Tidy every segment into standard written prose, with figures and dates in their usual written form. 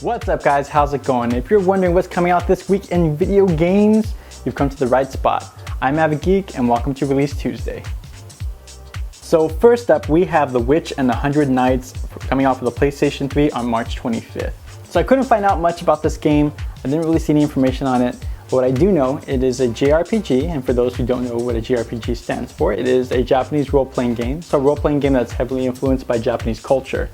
What's up guys, how's it going? If you're wondering what's coming out this week in video games, you've come to the right spot. I'm AviddGeek and welcome to Release Tuesday. So first up, we have The Witch and the 100 Nights coming out for the PlayStation 3 on March 25th. So I couldn't find out much about this game. I didn't really see any information on it. But what I do know, it is a JRPG, and for those who don't know what a JRPG stands for, it is a Japanese role-playing game. So a role-playing game that's heavily influenced by Japanese culture.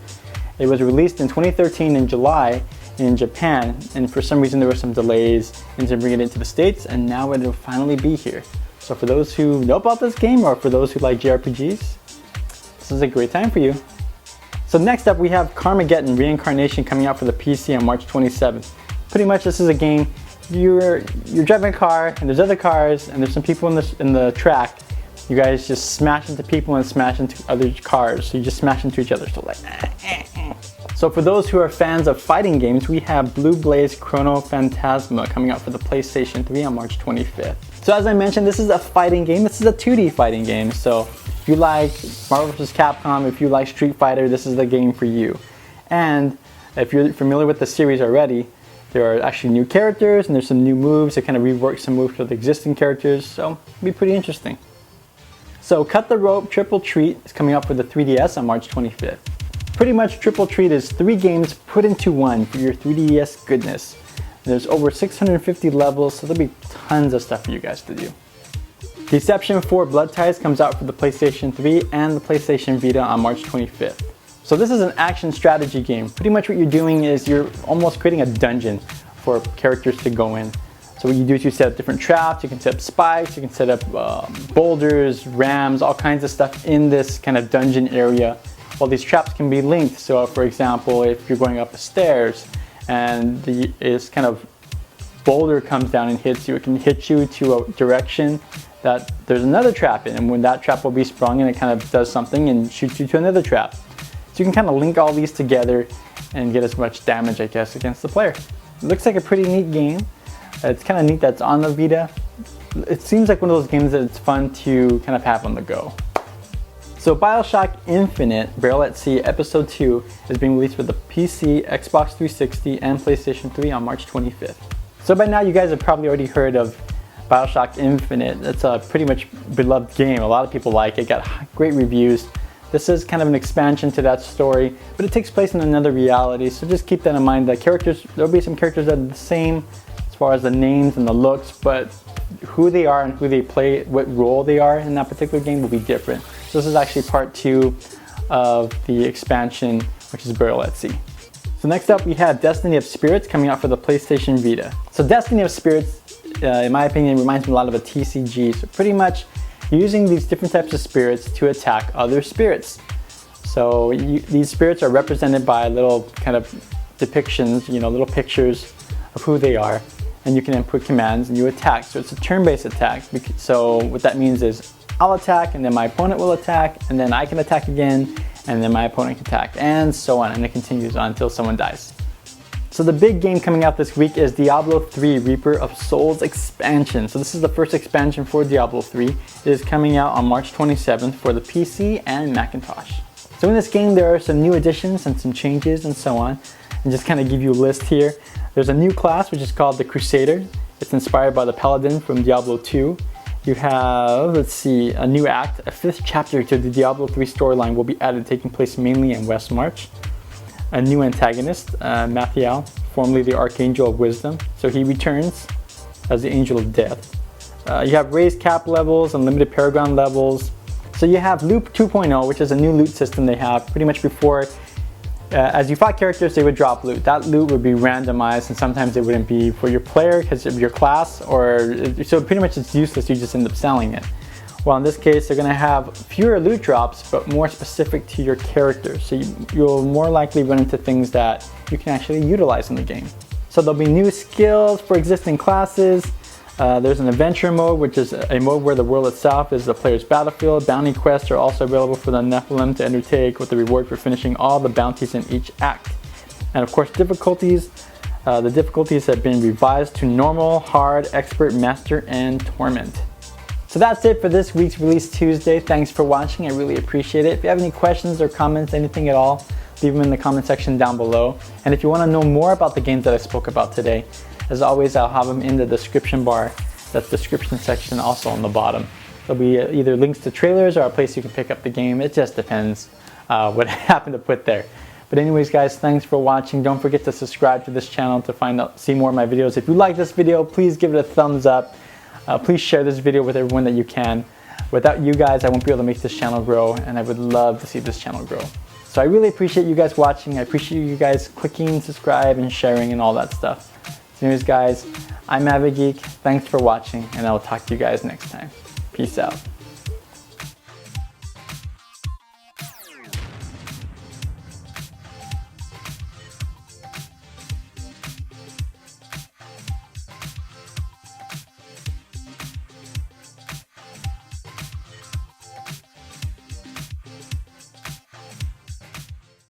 It was released in 2013 in July in Japan, and for some reason there were some delays into bringing it into the States, and now it will finally be here. So for those who know about this game, or for those who like JRPGs, this is a great time for you. So next up we have Carmageddon Reincarnate coming out for the PC on March 27th. Pretty much this is a game, you're driving a car, and there's other cars, and there's some people in the track. You guys just smash into people and smash into other cars, so you just smash into each other. So for those who are fans of fighting games, we have Blublaze Chrono Phantasma coming out for the PlayStation 3 on March 25th. So as I mentioned, this is a fighting game. This is a 2D fighting game. So if you like Marvel vs. Capcom, if you like Street Fighter, this is the game for you. And if you're familiar with the series already, there are actually new characters and there's some new moves that kind of rework some moves for the existing characters. So it'll be pretty interesting. So Cut the Rope Triple Treat is coming out for the 3DS on March 25th. Pretty much Triple Treat is 3 games put into one for your 3DS goodness. There's over 650 levels, so there'll be tons of stuff for you guys to do. Deception 4 Blood Ties comes out for the PlayStation 3 and the PlayStation Vita on March 25th. So this is an action strategy game. Pretty much what you're doing is you're almost creating a dungeon for characters to go in. So what you do is you set up different traps, you can set up spikes, you can set up boulders, rams, all kinds of stuff in this kind of dungeon area. Well, these traps can be linked. So for example, if you're going up the stairs and this kind of boulder comes down and hits you, it can hit you to a direction that there's another trap in, and when that trap will be sprung and it kind of does something and shoots you to another trap. So you can kind of link all these together and get as much damage, I guess, against the player. It looks like a pretty neat game. It's kind of neat that it's on the Vita. It seems like one of those games that it's fun to kind of have on the go. So Bioshock Infinite Barrel at Sea Episode 2 is being released for the PC, Xbox 360, and PlayStation 3 on March 25th. So by now you guys have probably already heard of Bioshock Infinite. It's a pretty much beloved game. A lot of people like it, got great reviews. This is kind of an expansion to that story, but it takes place in another reality, so just keep that in mind. The characters, there'll be some characters that are the same as far as the names and the looks, but who they are and who they play, what role they are in that particular game will be different. So this is actually part 2 of the expansion, which is Barrel at Sea. So next up we have Destiny of Spirits coming out for the PlayStation Vita. So Destiny of Spirits, in my opinion, reminds me a lot of a TCG. So pretty much using these different types of spirits to attack other spirits. So these spirits are represented by little kind of depictions, little pictures of who they are. And you can input commands and you attack. So it's a turn-based attack. So what that means is I'll attack and then my opponent will attack and then I can attack again and then my opponent can attack and so on, and it continues on until someone dies. So the big game coming out this week is Diablo 3 Reaper of Souls expansion. So this is the first expansion for Diablo 3. It is coming out on March 27th for the PC and Macintosh. So in this game there are some new additions and some changes and so on. And just kind of give you a list here. There's a new class which is called the Crusader. It's inspired by the Paladin from Diablo 2. You have, a new act, a 5th chapter to the Diablo 3 storyline will be added, taking place mainly in West March. A new antagonist, Mathiel, formerly the Archangel of Wisdom. So he returns as the Angel of Death. You have raised cap levels, unlimited Paragon levels. So you have Loot 2.0, which is a new loot system they have. Pretty much before, as you fought characters, they would drop loot. That loot would be randomized, and sometimes it wouldn't be for your player because of your class, so pretty much it's useless. You just end up selling it. Well, in this case, they're going to have fewer loot drops, but more specific to your character. So you'll more likely run into things that you can actually utilize in the game. So there'll be new skills for existing classes. There's an adventure mode, which is a mode where the world itself is the player's battlefield. Bounty quests are also available for the Nephilim to undertake, with the reward for finishing all the bounties in each act. And of course, difficulties. The difficulties have been revised to normal, hard, expert, master, and torment. So that's it for this week's Release Tuesday. Thanks for watching. I really appreciate it. If you have any questions or comments, anything at all, leave them in the comment section down below. And if you want to know more about the games that I spoke about today, as always, I'll have them in the description bar. That description section also on the bottom. There'll be either links to trailers or a place you can pick up the game. It just depends what I happen to put there. But anyways, guys, thanks for watching. Don't forget to subscribe to this channel to see more of my videos. If you like this video, please give it a thumbs up. Please share this video with everyone that you can. Without you guys, I won't be able to make this channel grow, and I would love to see this channel grow. So I really appreciate you guys watching. I appreciate you guys clicking, subscribe, and sharing and all that stuff. So anyways, guys, I'm AviddGeek. Thanks for watching, and I'll talk to you guys next time. Peace out.